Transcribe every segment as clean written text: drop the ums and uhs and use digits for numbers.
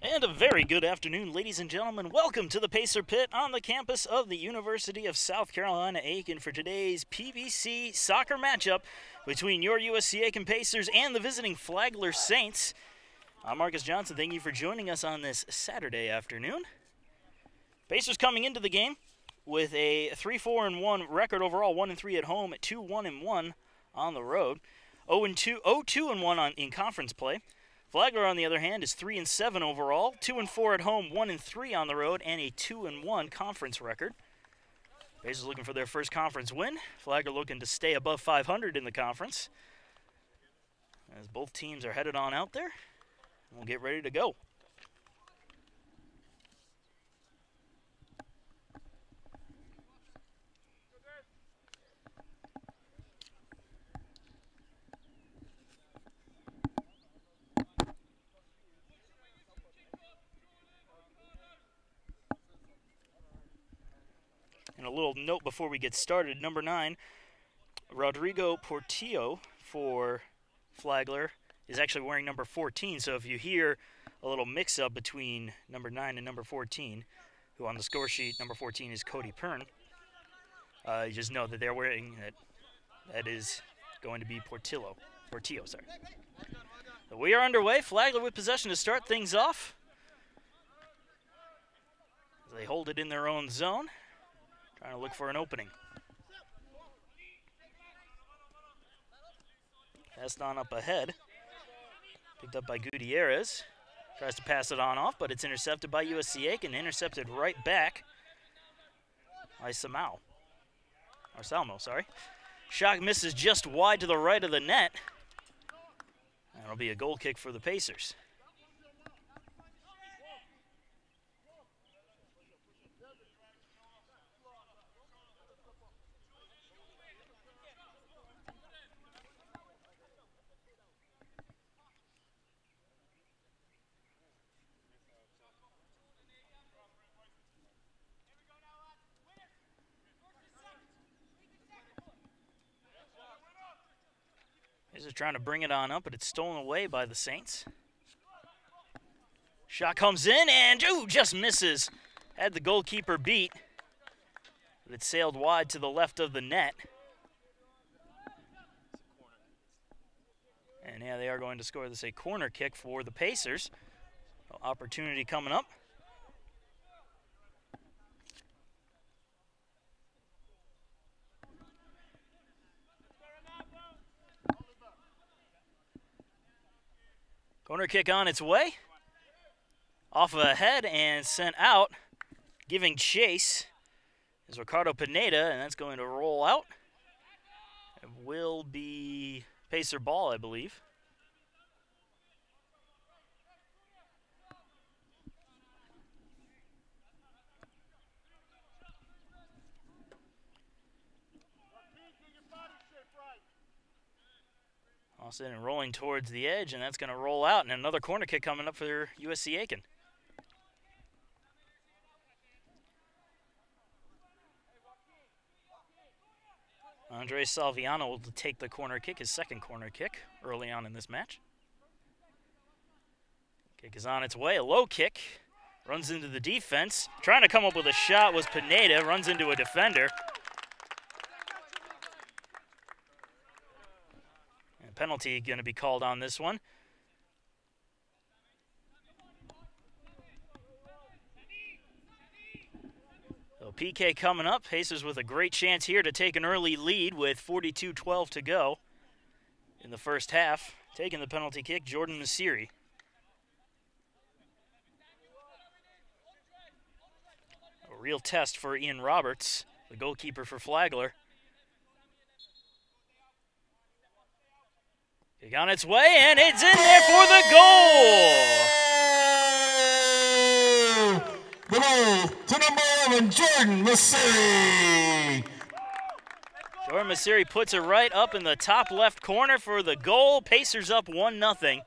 And a very good afternoon, ladies and gentlemen. Welcome to the Pacer Pit on the campus of the University of South Carolina, Aiken, for today's PVC soccer matchup between your USC Aiken Pacers and the visiting Flagler Saints. I'm Marcus Johnson. Thank you for joining us on this Saturday afternoon. Pacers coming into the game with a 3-4-1 record overall, 1-3 at home, 2-1-1 on the road, 0-2-1 in conference play. Flagler, on the other hand, is 3-7 overall, 2-4 at home, 1-3 on the road, and a 2-1 conference record. Pacers looking for their first conference win. Flagler looking to stay above 500 in the conference. As both teams are headed on out there, we'll get ready to go. And a little note before we get started, number 9, Rodrigo Portillo for Flagler is actually wearing number 14, so if you hear a little mix-up between number 9 and number 14, who on the score sheet, number 14 is Cody Pern, you just know that they're wearing that is going to be Portillo, sorry. So we are underway. Flagler with possession to start things off. They hold it in their own zone. Trying to look for an opening. Passed on up ahead. Picked up by Gutierrez. Tries to pass it on off, but it's intercepted by USC Aiken. Intercepted right back by Salmo, sorry. Shot misses just wide to the right of the net. That'll be a goal kick for the Pacers. Pacers trying to bring it on up, but it's stolen away by the Saints. Shot comes in and, just misses. Had the goalkeeper beat, but it sailed wide to the left of the net. And yeah, they are going to score this a corner kick for the Pacers. Opportunity coming up. Corner kick on its way. Off of a head and sent out. Giving chase is Ricardo Pineda, and that's going to roll out. It will be Pacer ball, I believe. Austin and rolling towards the edge, and that's going to roll out, and another corner kick coming up for USC Aiken. Andre Salviano will take the corner kick, his second corner kick early on in this match. Kick is on its way, a low kick, runs into the defense. Trying to come up with a shot was Pineda, runs into a defender. Penalty going to be called on this one. So PK coming up. Pacers with a great chance here to take an early lead with 42-12 to go in the first half. Taking the penalty kick, Jordan Masiri. A real test for Ian Roberts, the goalkeeper for Flagler. Kick on its way, and it's in there for the goal! The goal to number 11, Jordan Masiri. Jordan Masiri puts it right up in the top left corner for the goal. Pacers up 1-0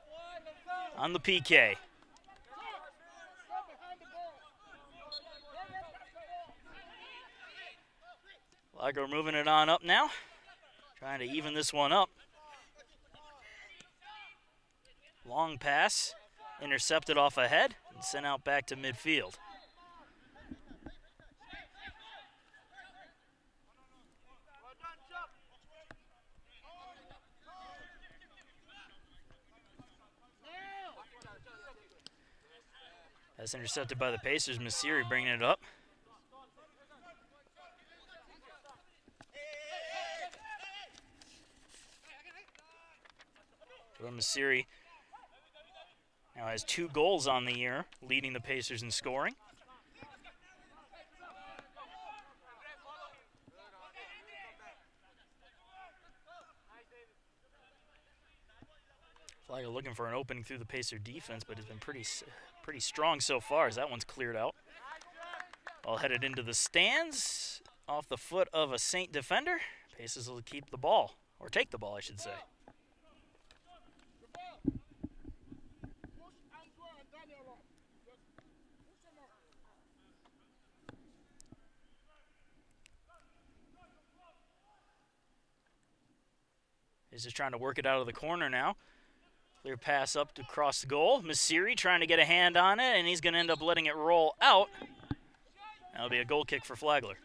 on the PK. Flagler moving it on up now. Trying to even this one up. Long pass intercepted off ahead and sent out back to midfield. That's intercepted by the Pacers. Masiri bringing it up. Masiri now has 2 goals on the year, leading the Pacers in scoring. Flagler looking for an opening through the Pacer defense, but it's been pretty strong so far as that one's cleared out. All headed into the stands, off the foot of a Saint defender. Pacers will keep the ball, or take the ball, I should say. He's just trying to work it out of the corner now. Clear pass up to cross the goal. Masiri trying to get a hand on it, and he's going to end up letting it roll out. That'll be a goal kick for Flagler.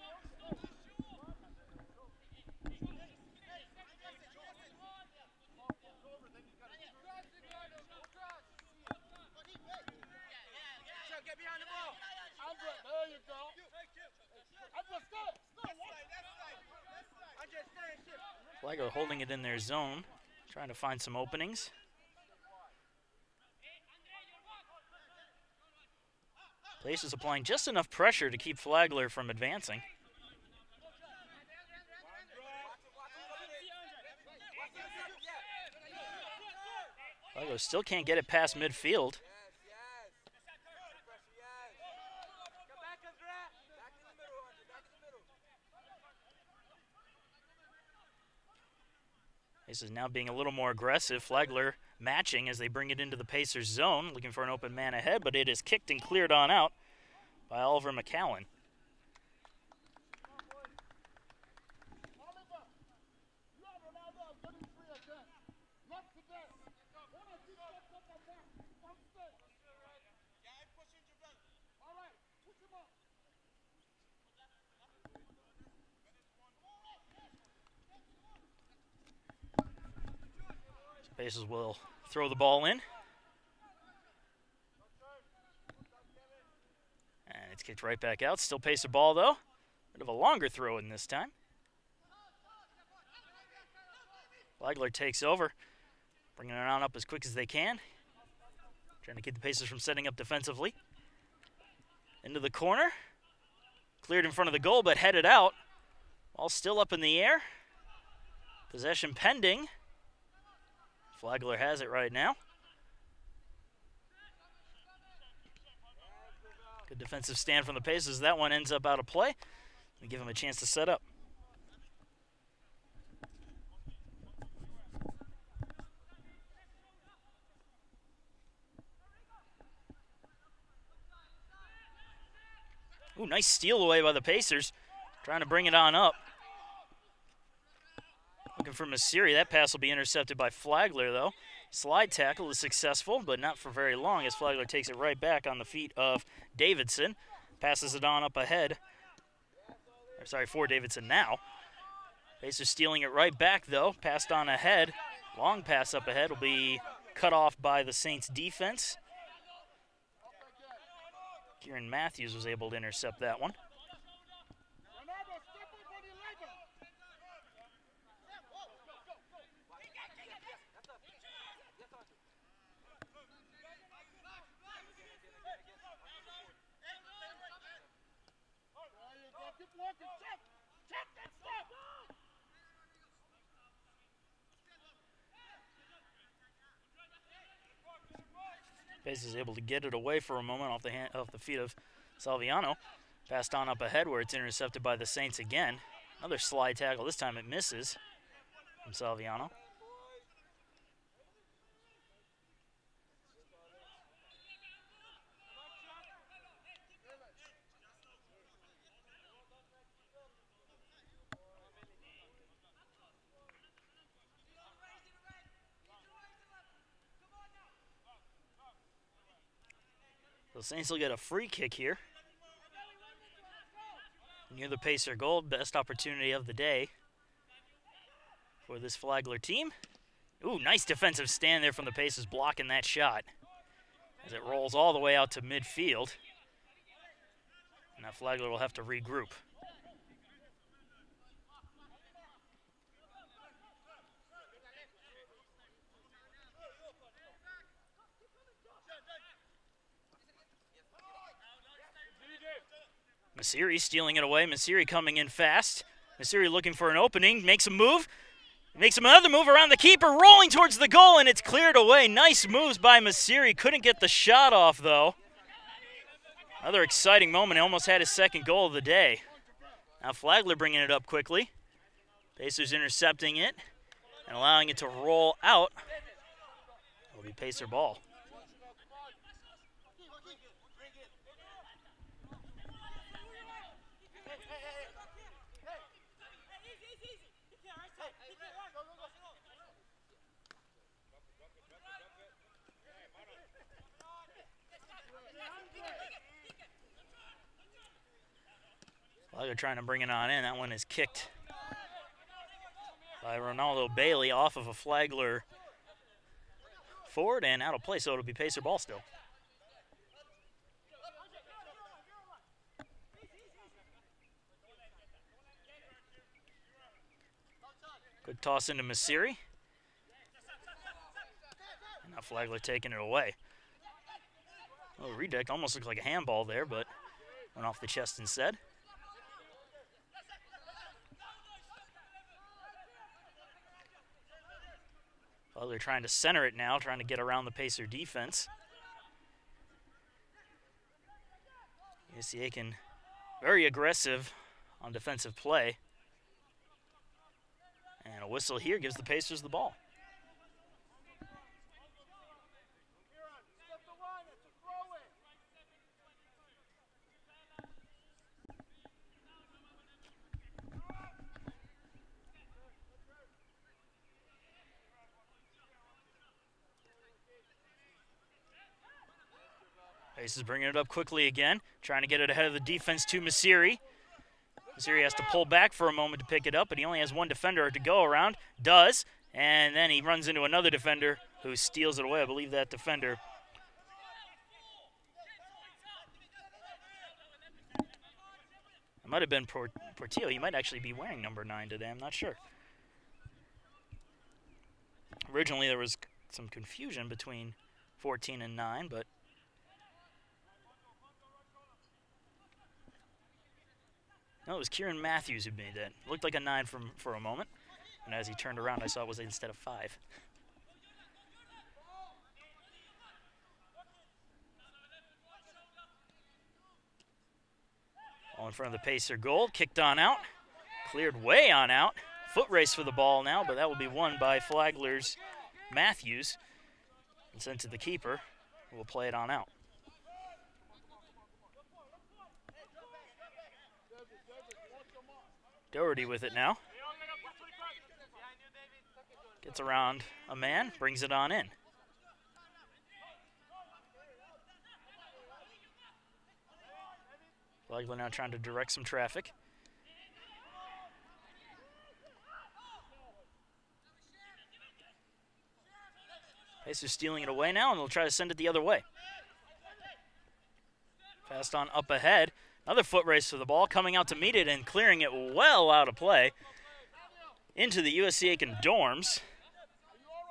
Flagler holding it in their zone, trying to find some openings. Pacers applying just enough pressure to keep Flagler from advancing. Flagler still can't get it past midfield. This is now being a little more aggressive. Flagler matching as they bring it into the Pacers zone, looking for an open man ahead, but it is kicked and cleared on out by Oliver McCowan. Pacers will throw the ball in. And it's kicked right back out. Still Pacer ball, though. Bit of a longer throw in this time. Flagler takes over, bringing it on up as quick as they can. Trying to keep the Pacers from setting up defensively. Into the corner. Cleared in front of the goal, but headed out. Ball still up in the air. Possession pending. Flagler has it right now. Good defensive stand from the Pacers. That one ends up out of play. We give them a chance to set up. Ooh, nice steal away by the Pacers. Trying to bring it on up. Looking for Masiri. That pass will be intercepted by Flagler, though. Slide tackle is successful, but not for very long as Flagler takes it right back on the feet of Davidson. Passes it on up ahead. For Davidson now. Pacers stealing it right back, though. Passed on ahead. Long pass up ahead will be cut off by the Saints defense. Kieran Matthews was able to intercept that one. Pacers is able to get it away for a moment off the feet of Salviano. Passed on up ahead where it's intercepted by the Saints again. Another slide tackle. This time it misses from Salviano. The Saints will get a free kick here. Near the Pacer goal, best opportunity of the day for this Flagler team. Ooh, nice defensive stand there from the Pacers blocking that shot as it rolls all the way out to midfield. Now Flagler will have to regroup. Masiri stealing it away. Masiri coming in fast. Masiri looking for an opening. Makes a move. Makes another move around the keeper. Rolling towards the goal, and it's cleared away. Nice moves by Masiri. Couldn't get the shot off, though. Another exciting moment. He almost had his second goal of the day. Now Flagler bringing it up quickly. Pacers intercepting it and allowing it to roll out. It'll be Pacer ball. Flagler trying to bring it on in. That one is kicked by Ronaldo Bailey off of a Flagler forward and out of play, so it'll be Pacer ball still. Good toss into Masiri. Now Flagler taking it away. Oh, redirect almost looked like a handball there, but went off the chest instead. Flagler trying to center it now, trying to get around the Pacer defense. USC Aiken very aggressive on defensive play. And a whistle here gives the Pacers the ball. Pacers bringing it up quickly again, trying to get it ahead of the defense to Masiri. Masiri has to pull back for a moment to pick it up, but he only has one defender to go around. Does, and then he runs into another defender who steals it away. I believe that defender. It might have been Portillo. He might actually be wearing number 9 today. I'm not sure. Originally, there was some confusion between 14 and 9, but no, it was Kieran Matthews who made that. Looked like a 9 for a moment. And as he turned around, I saw it was instead of 5. All in front of the Pacer goal. Kicked on out. Cleared way on out. Foot race for the ball now, but that will be won by Flagler's Matthews. And sent to the keeper, who will play it on out. Doherty with it now. Gets around a man, brings it on in. Flagler now trying to direct some traffic. Pacers stealing it away now, and they'll try to send it the other way. Passed on up ahead. Another foot race for the ball, coming out to meet it and clearing it well out of play. Into the USC Aiken dorms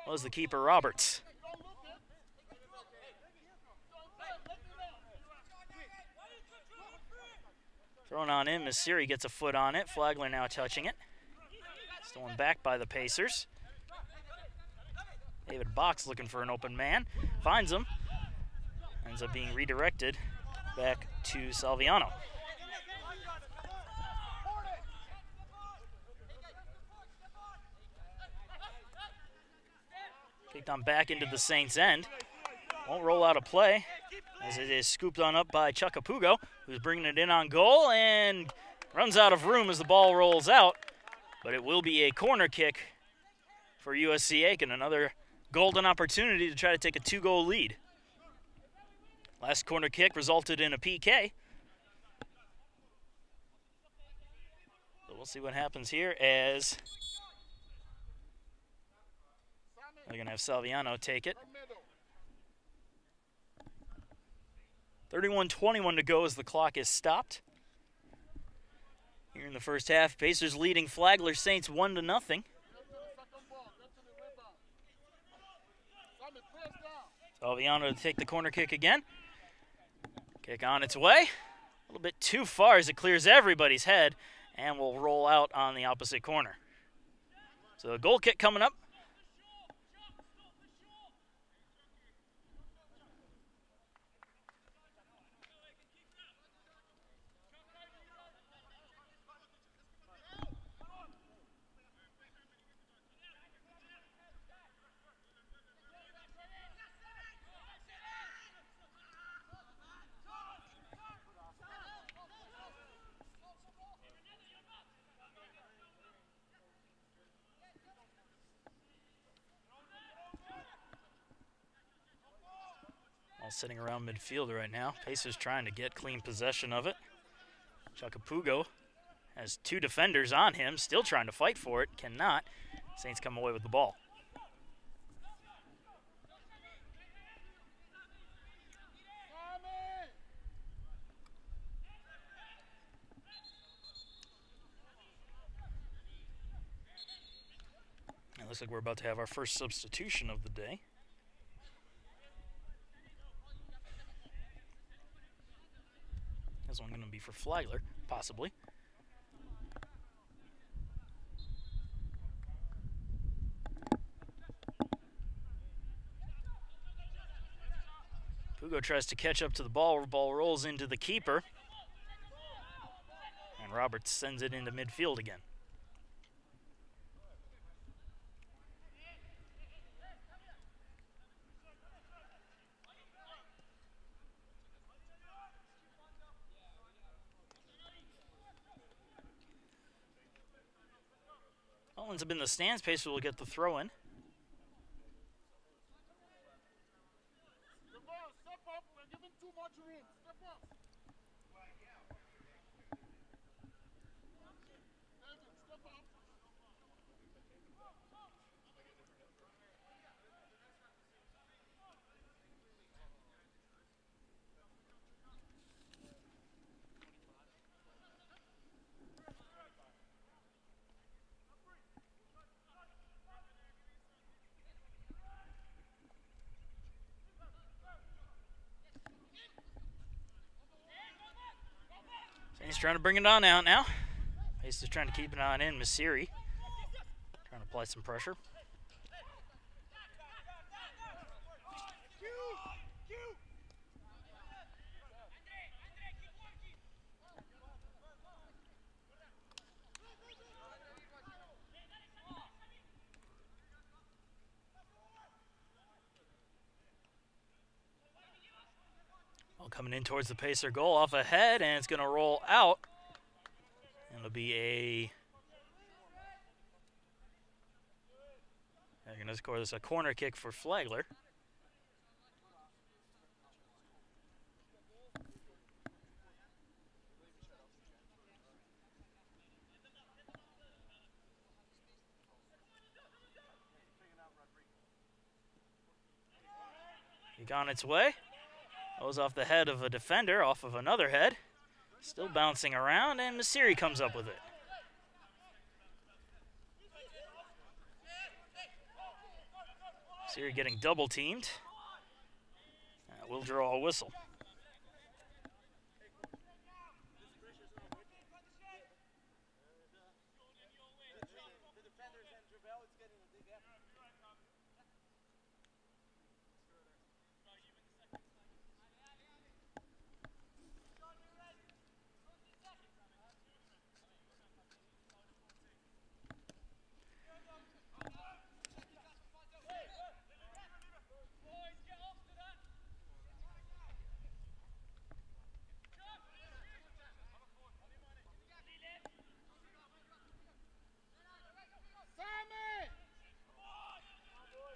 was the keeper, Roberts. Thrown on in, Masiri gets a foot on it. Flagler now touching it. Stolen back by the Pacers. David Box looking for an open man. Finds him. Ends up being redirected back to Salviano. Kicked on back into the Saints' end. Won't roll out of play as it is scooped on up by Chukapugo, who's bringing it in on goal and runs out of room as the ball rolls out. But it will be a corner kick for USC Aiken, another golden opportunity to try to take a 2-goal lead. Last corner kick resulted in a PK. So we'll see what happens here as they're going to have Salviano take it. 31-21 to go as the clock is stopped. Here in the first half, Pacers leading Flagler Saints 1-0. Salviano to take the corner kick again. Kick on its way. A little bit too far as it clears everybody's head and will roll out on the opposite corner. So a goal kick coming up. All sitting around midfield right now. Pacers trying to get clean possession of it. Chacapugo has two defenders on him, still trying to fight for it. Cannot. Saints come away with the ball. It looks like we're about to have our first substitution of the day. This one going to be for Flagler, possibly. Pugo tries to catch up to the ball. Ball rolls into the keeper. And Roberts sends it into midfield again. Owens up in the stands. Pacers will get the throw in. Step up. We're giving too much room. Step up. Aiken, step up. He's trying to bring it on out now. He's just trying to keep it on in. Masiri trying to apply some pressure. Coming in towards the Pacer goal off ahead, and it's going to roll out. And it'll be they're going to score this a corner kick for Flagler. Kick on its way. Goes off the head of a defender, off of another head. Still bouncing around, and Masiri comes up with it. Masiri getting double teamed. We'll draw a whistle.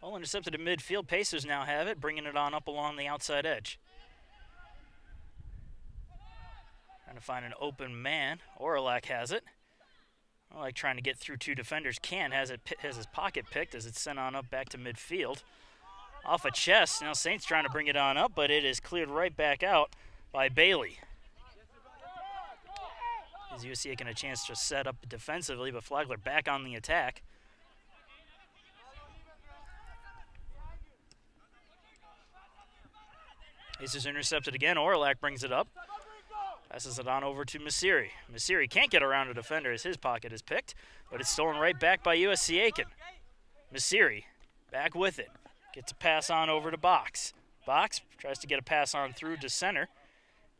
Ball intercepted at midfield. Pacers now have it, bringing it on up along the outside edge. Trying to find an open man. Orlac has it. Orlac trying to get through two defenders. Can has his pocket picked as it's sent on up back to midfield. Off a chest. Now Saints trying to bring it on up, but it is cleared right back out by Bailey. As USC getting a chance to set up defensively, but Flagler back on the attack. This is intercepted again. Orlac brings it up. Passes it on over to Masiri. Masiri can't get around a defender as his pocket is picked, but it's stolen right back by USC Aiken. Masiri back with it. Gets a pass on over to Box. Box tries to get a pass on through to center.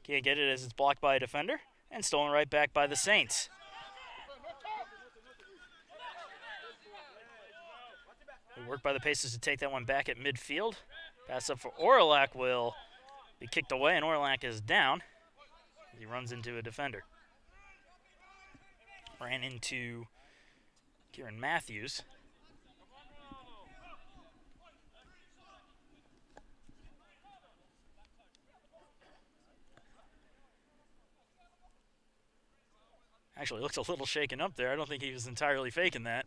Can't get it as it's blocked by a defender, and stolen right back by the Saints. Good work by the Pacers to take that one back at midfield. Pass up for Orlac will be kicked away, and Orlac is down. He runs into a defender. Ran into Kieran Matthews. Actually, looks a little shaken up there. I don't think he was entirely faking that.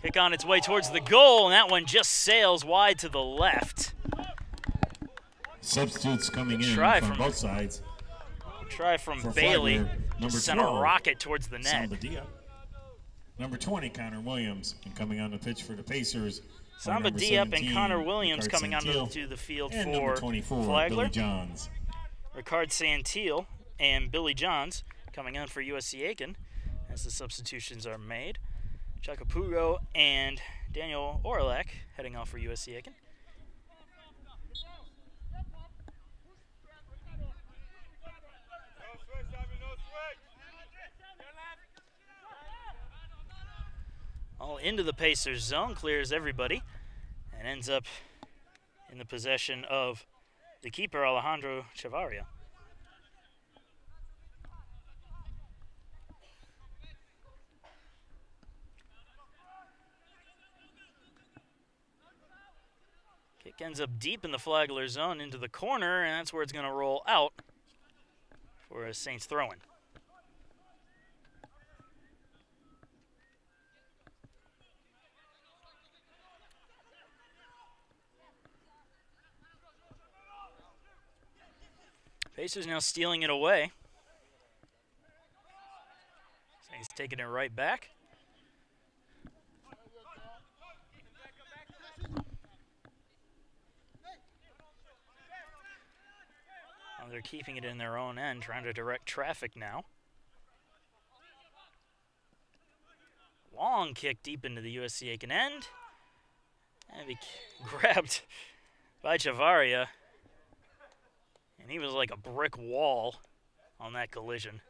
Kick on its way towards the goal, and that one just sails wide to the left. Substitutes coming in from both sides. Try from For Bailey. Flagler, number Sent a 12, rocket towards the net. Samba Diop. Number 20, Connor Williams. And coming on the pitch for the Pacers. Samba Diop and Connor Williams coming onto the field and for number 24, Flagler. Billy Johns. Ricard Santil and Billy Johns coming on for USC Aiken as the substitutions are made. Chacapugo and Daniel Orlac heading off for USC Aiken. All into the Pacers zone, clears everybody, and ends up in the possession of the keeper, Alejandro Chavarria. Kick ends up deep in the Flagler zone into the corner, and that's where it's going to roll out for a Saints throw-in. Pacers now stealing it away. Saints taking it right back. They're keeping it in their own end, trying to direct traffic now. Long kick deep into the USC Aiken end. And be grabbed by Chavarria. And he was like a brick wall on that collision.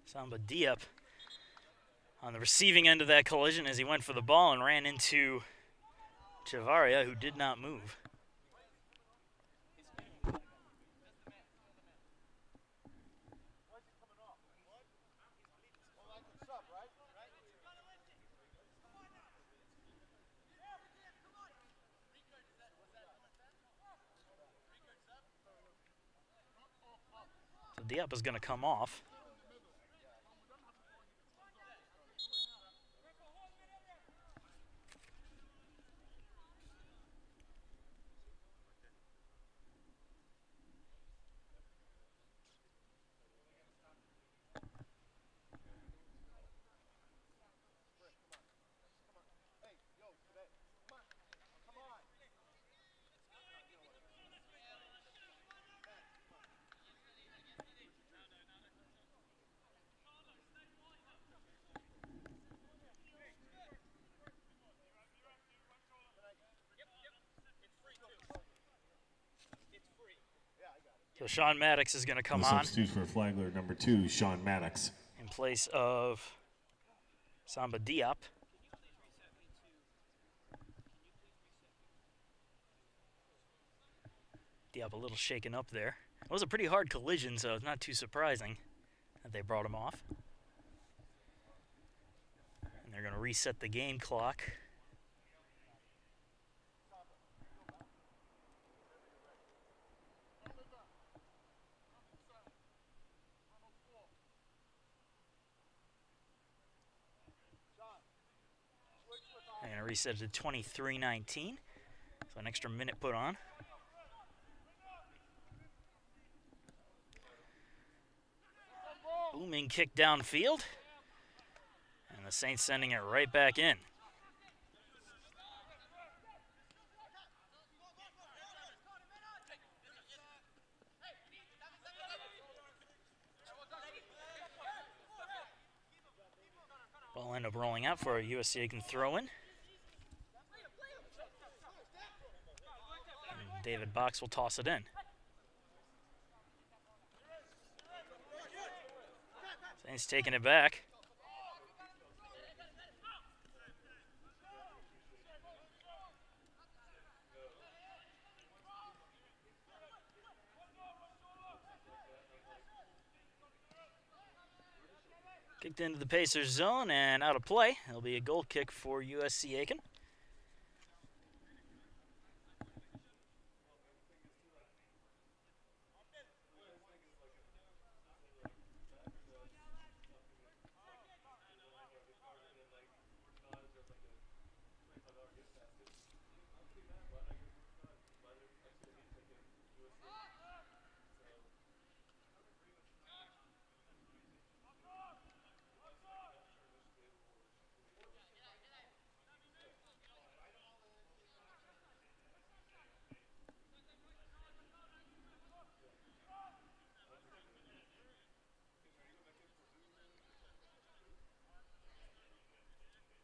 Samba Diop on the receiving end of that collision as he went for the ball and ran into Chavarria, who did not move. So Diop is going to come off. So Sean Maddox is going to come The on substitute for Flagler, number 2, Sean Maddox. in place of Samba Diop. Diop a little shaken up there. It was a pretty hard collision, so it's not too surprising that they brought him off. And they're going to reset the game clock. They're going to reset it to 23-19. So an extra minute put on. Booming kick downfield. And the Saints sending it right back in. Ball end up rolling out for a USC Aiken throw in. And David Box will toss it in. Saints taking it back. Kicked into the Pacers zone and out of play. It'll be a goal kick for USC Aiken.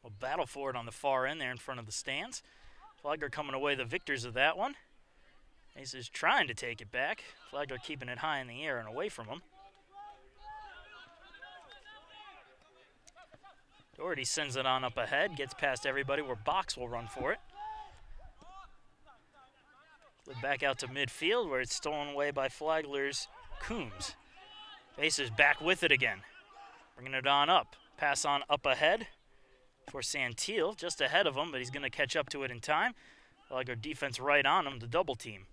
We'll battle for it on the far end there in front of the stands. Flagler coming away the victors of that one. Ace is trying to take it back. Flagler keeping it high in the air and away from him. Doherty sends it on up ahead, gets past everybody where Box will run for it. Flip back out to midfield where it's stolen away by Flagler's Coombs. Ace is back with it again. Bringing it on up. Pass on up ahead for Santil, just ahead of him, but he's going to catch up to it in time. Flagler defense right on him to double team.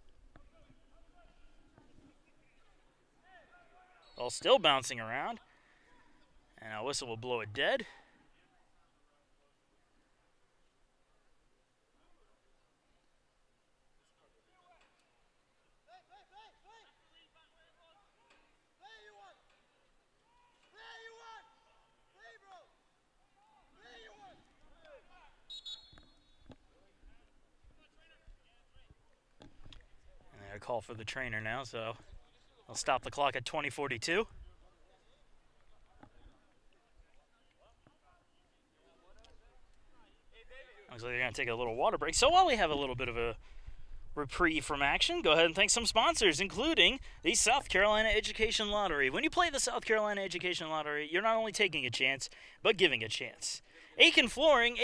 Ball still bouncing around. And a whistle will blow it dead. A call for the trainer now, so I'll stop the clock at 20:42. Looks like they're going to take a little water break. So while we have a little bit of a reprieve from action, go ahead and thank some sponsors, including the South Carolina Education Lottery. When you play the South Carolina Education Lottery, you're not only taking a chance, but giving a chance. Aiken Flooring,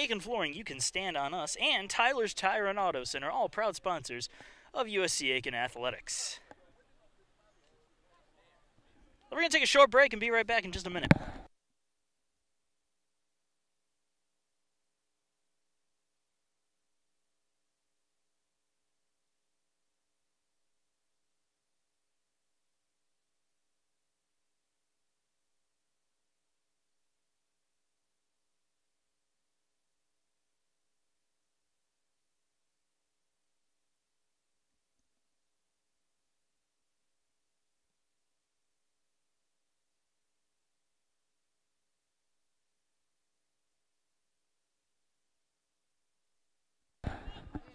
you can stand on us, and Tyler's Tire and Auto Center, all proud sponsors of USC Aiken Athletics. We're going to take a short break and be right back in just a minute.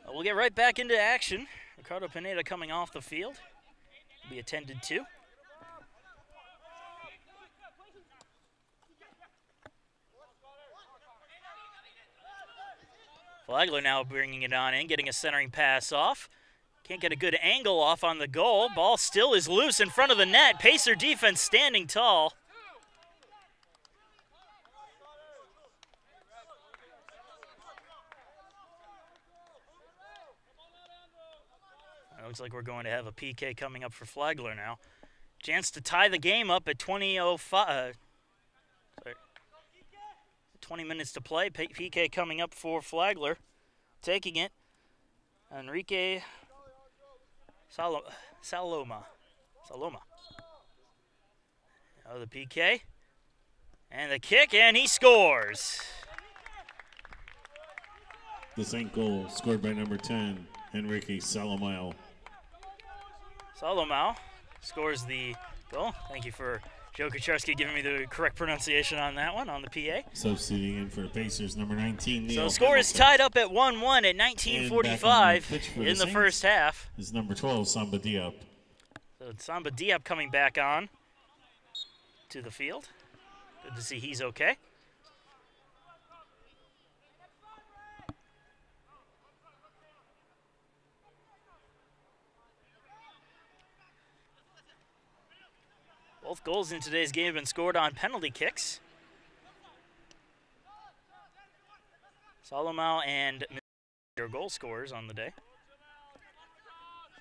We'll get right back into action. Ricardo Pineda coming off the field. Will be attended to. Flagler now bringing it on in, getting a centering pass off. Can't get a good angle off on the goal. Ball still is loose in front of the net. Pacer defense standing tall. It looks like we're going to have a PK coming up for Flagler now. Chance to tie the game up at 20:05. 20 minutes to play. PK coming up for Flagler. Taking it. Enrique Saloma. Oh, the PK. And the kick, and he scores. The second goal scored by number 10, Enrique Salomao. Salomao scores the goal. Thank you for Joe Kucharski giving me the correct pronunciation on that one, on the PA. Substituting in for the Pacers, number 19, Neil. So the score is tied up at 1-1 at 19:45 in the first half. Is number 12, Samba Diop. So Samba Diop coming back on to the field. Good to see he's okay. Both goals in today's game have been scored on penalty kicks. Salomao and your goal scorers on the day.